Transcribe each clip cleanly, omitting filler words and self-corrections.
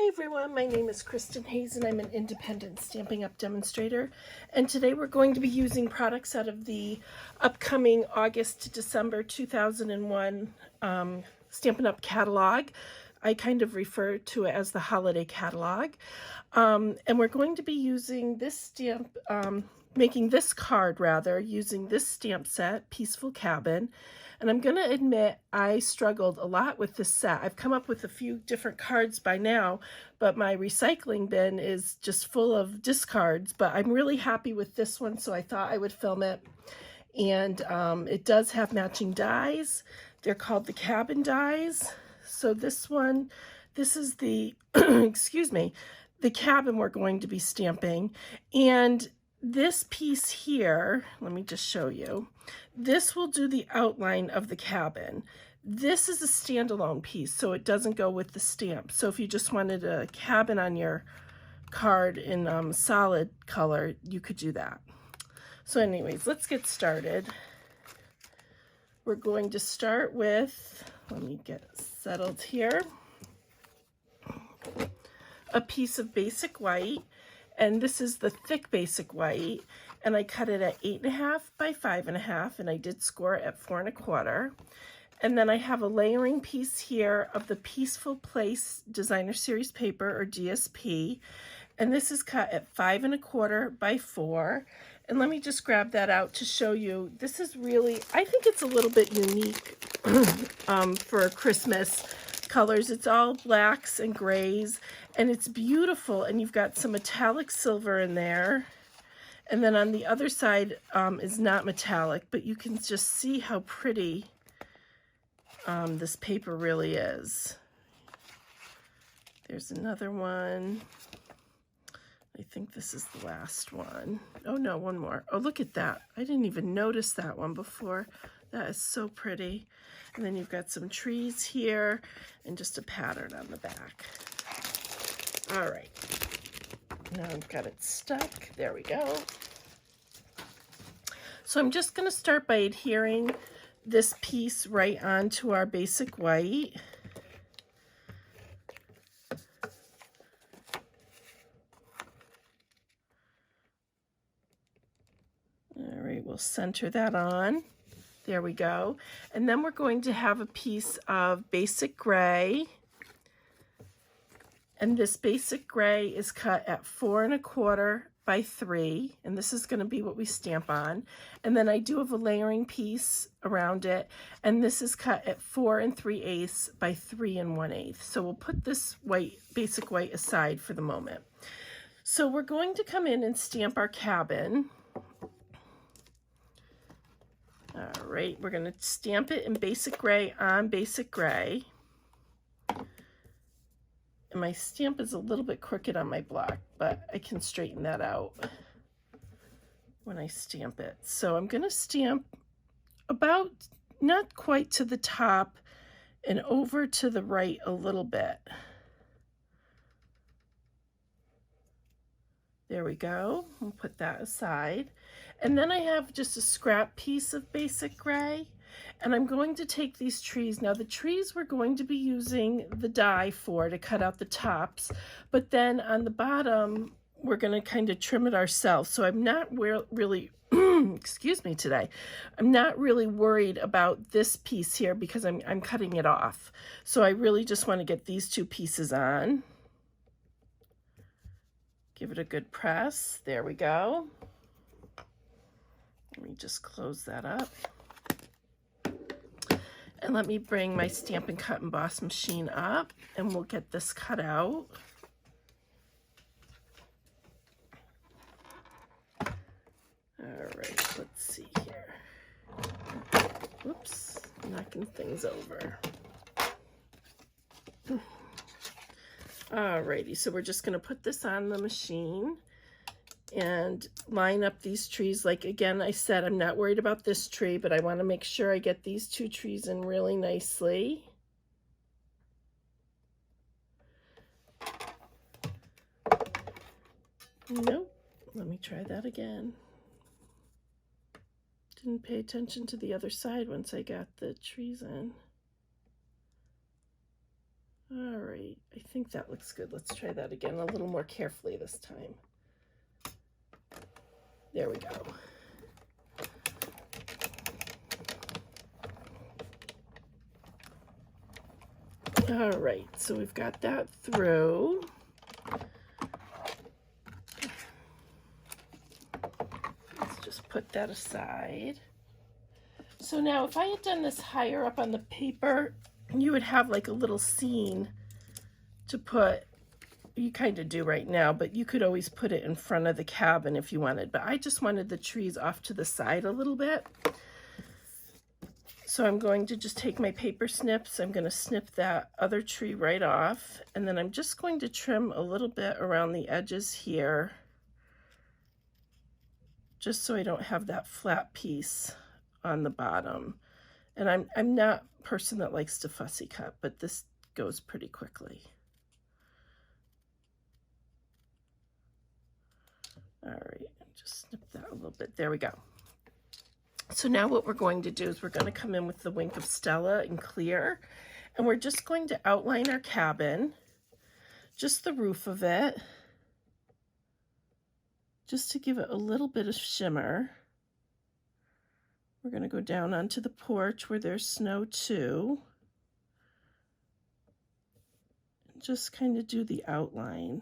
everyone, my name is Kristin Hayes and I'm an independent Stampin' Up! Demonstrator, and today we're going to be using products out of the upcoming August to December 2001 Stampin' Up! Catalog. I kind of refer to it as the holiday catalog, and we're going to be using this stamp, making this card rather, using this stamp set, Peaceful Cabin. And I'm going to admit I struggled a lot with this set. I've come up with a few different cards by now, but my recycling bin is just full of discards. But I'm really happy with this one, so I thought I would film it. And it does have matching dies. They're called the cabin dies. So this one, this is the, excuse me, the cabin we're going to be stamping. And this piece here, let me just show you. This will do the outline of the cabin. This is a standalone piece, so it doesn't go with the stamp. So if you just wanted a cabin on your card in solid color, you could do that. So anyways, let's get started. We're going to start with, let me get settled here, a piece of basic white. And this is the thick basic white, and I cut it at 8.5 by 5.5, and I did score it at 4 1/4. And then I have a layering piece here of the Peaceful Place Designer Series paper, or DSP, and this is cut at 5 1/4 by 4. And let me just grab that out to show you. This is really, I think it's a little bit unique for Christmas colors. It's all blacks and grays, and it's beautiful, and you've got some metallic silver in there, and then on the other side is not metallic, but you can just see how pretty this paper really is. There's another one. I think this is the last one. Oh no, one more. Oh, look at that. I didn't even notice that one before. That is so pretty. And then you've got some trees here and just a pattern on the back. All right. Now I've got it stuck. There we go. So I'm just going to start by adhering this piece right onto our basic white. All right, we'll center that on. There we go. And then we're going to have a piece of basic gray. And this basic gray is cut at 4 1/4 by 3. And this is going to be what we stamp on. And then I do have a layering piece around it. And this is cut at 4 3/8 by 3 1/8. So we'll put this white, basic white aside for the moment. So we're going to come in and stamp our cabin. All right, we're going to stamp it in basic gray on basic gray. And my stamp is a little bit crooked on my block, but I can straighten that out when I stamp it. So I'm going to stamp about, not quite to the top, and over to the right a little bit. There we go. We'll put that aside. And then I have just a scrap piece of basic gray, and I'm going to take these trees. Now the trees we're going to be using the die for to cut out the tops, but then on the bottom we're going to kind of trim it ourselves. So I'm not really, excuse me today, I'm not really worried about this piece here because I'm cutting it off. So I really just want to get these two pieces on. Give it a good press. There we go. Let me just close that up. And let me bring my Stampin' Cut and Emboss machine up, and we'll get this cut out. All right, let's see here. Whoops, knocking things over. Alrighty, so we're just going to put this on the machine and line up these trees. Like, again, I said I'm not worried about this tree, but I want to make sure I get these two trees in really nicely. Nope, let me try that again. Didn't pay attention to the other side once I got the trees in. All right, I think that looks good. Let's try that again a little more carefully this time. There we go. All right, so we've got that through. Let's just put that aside. So now if I had done this higher up on the paper, you would have like a little scene to put. You kind of do right now, but you could always put it in front of the cabin if you wanted. But I just wanted the trees off to the side a little bit. So I'm going to just take my paper snips. I'm going to snip that other tree right off. And then I'm just going to trim a little bit around the edges here, just so I don't have that flat piece on the bottom. And I'm not a person that likes to fussy cut, but this goes pretty quickly. All right, just snip that a little bit. There we go. So now what we're going to do is we're going to come in with the Wink of Stella in clear, and we're just going to outline our cabin, just the roof of it, just to give it a little bit of shimmer. We're going to go down onto the porch where there's snow too, and just kind of do the outline.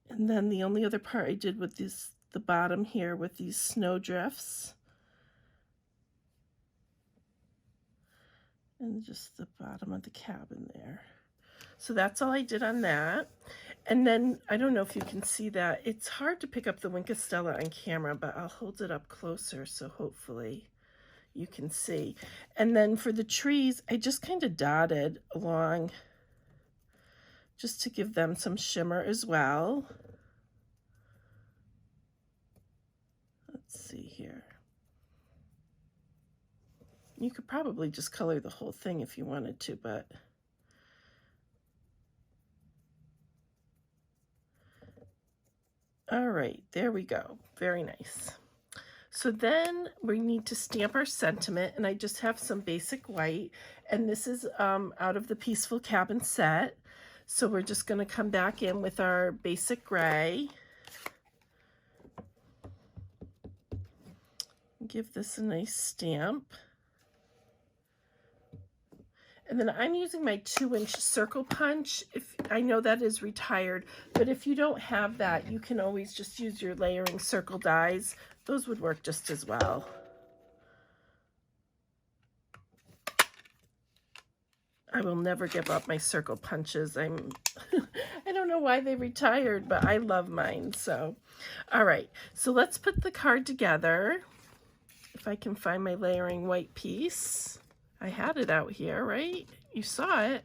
And then the only other part I did with the bottom here with these snow drifts. And just the bottom of the cabin there. So that's all I did on that. And then, I don't know if you can see that. It's hard to pick up the Wink of Stella on camera, but I'll hold it up closer so hopefully you can see. And then for the trees, I just kind of dotted along just to give them some shimmer as well. Let's see here. You could probably just color the whole thing if you wanted to, but all right, there we go. Very nice. So then we need to stamp our sentiment, and I just have some basic white, and this is out of the Peaceful Cabin set. So we're just going to come back in with our basic gray. Give this a nice stamp. And then I'm using my 2-inch circle punch. If I know that is retired, but if you don't have that, you can always just use your layering circle dies. Those would work just as well. I will never give up my circle punches. I don't know why they retired, but I love mine. So, all right. So let's put the card together. If I can find my layering white piece. I had it out here, right? You saw it.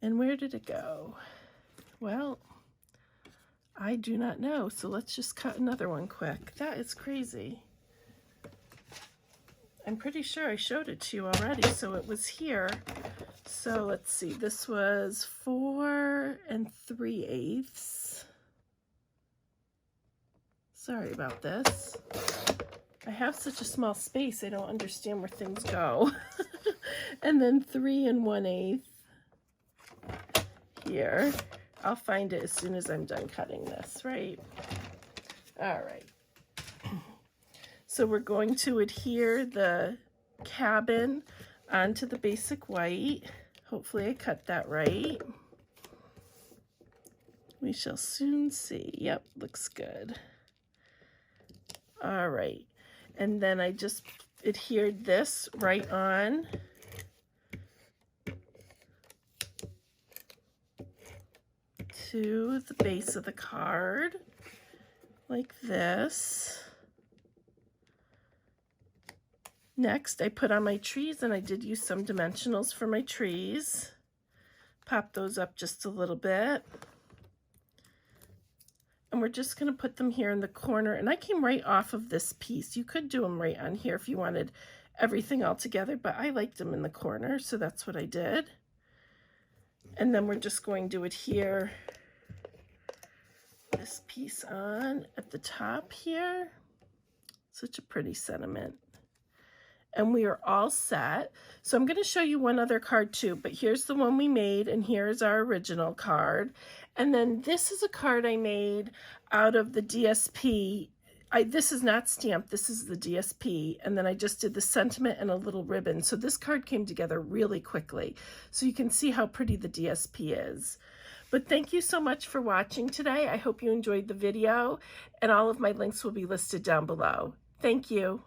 And where did it go? Well, I do not know. So let's just cut another one quick. That is crazy. I'm pretty sure I showed it to you already, so it was here. So let's see. This was 4 3/8. Sorry about this. I have such a small space, I don't understand where things go. And then 3 1/8 here. I'll find it as soon as I'm done cutting this, right? All right. So we're going to adhere the cabin onto the basic white. Hopefully I cut that right. We shall soon see. Yep, looks good. All right. And then I just adhered this right on to the base of the card, like this. Next, I put on my trees, and I did use some dimensionals for my trees. Pop those up just a little bit. And we're just going to put them here in the corner. And I came right off of this piece. You could do them right on here if you wanted everything all together, but I liked them in the corner, so that's what I did. And then we're just going to adhere this piece on at the top here. Such a pretty sentiment. and we are all set. So I'm going to show you one other card too, but here's the one we made, and here's our original card. And then this is a card I made out of the DSP. This is not stamped, this is the DSP, and then I just did the sentiment and a little ribbon. So this card came together really quickly. So you can see how pretty the DSP is. But thank you so much for watching today. I hope you enjoyed the video, and all of my links will be listed down below. Thank you.